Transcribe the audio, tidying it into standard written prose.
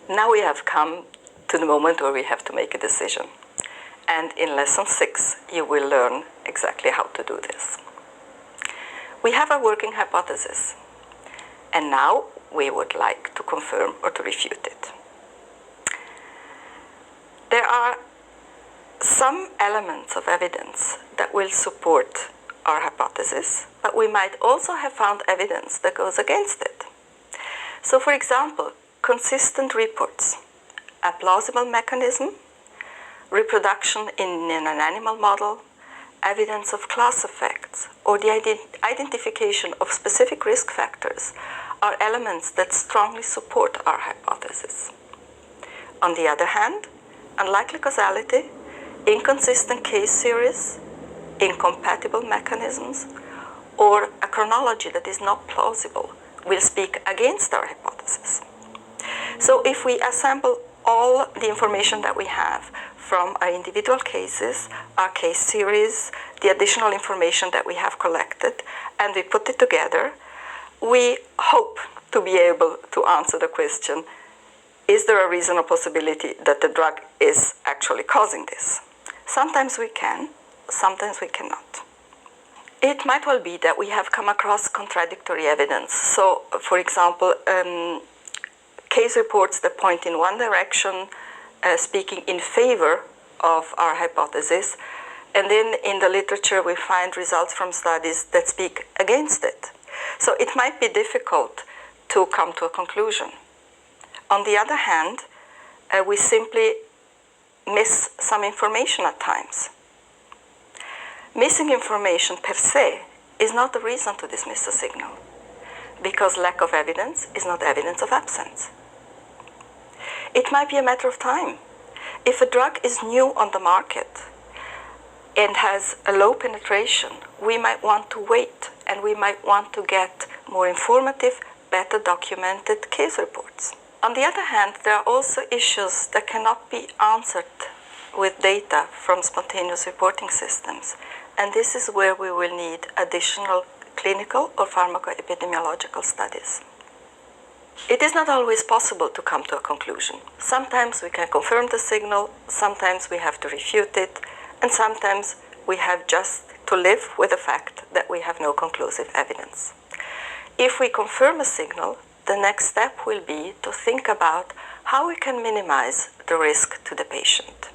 Now we have come to the moment where we have to make a decision. And in lesson 6, you will learn exactly how to do this. We have a working hypothesis, and now we would like to confirm or to refute it. There are some elements of evidence that will support our hypothesis, but we might also have found evidence that goes against it. So, for example, consistent reports, a plausible mechanism, reproduction in an animal model, evidence of class effects, or the identification of specific risk factors are elements that strongly support our hypothesis. On the other hand, unlikely causality, inconsistent case series, incompatible mechanisms, or a chronology that is not plausible will speak against our hypothesis. So if we assemble all the information that we have from our individual cases, our case series, the additional information that we have collected, and we put it together, we hope to be able to answer the question, is there a reasonable possibility that the drug is actually causing this? Sometimes we can, sometimes we cannot. It might well be that we have come across contradictory evidence. So, for example, case reports that point in one direction, speaking in favor of our hypothesis, and then in the literature we find results from studies that speak against it. So it might be difficult to come to a conclusion. On the other hand, we simply miss some information at times. Missing information per se is not a reason to dismiss a signal, because lack of evidence is not evidence of absence. It might be a matter of time. If a drug is new on the market and has a low penetration, we might want to wait, and we might want to get more informative, better documented case reports. On the other hand, there are also issues that cannot be answered with data from spontaneous reporting systems, and this is where we will need additional clinical or pharmacoepidemiological studies. It is not always possible to come to a conclusion. Sometimes we can confirm the signal, sometimes we have to refute it, and sometimes we have just to live with the fact that we have no conclusive evidence. If we confirm a signal, the next step will be to think about how we can minimize the risk to the patient.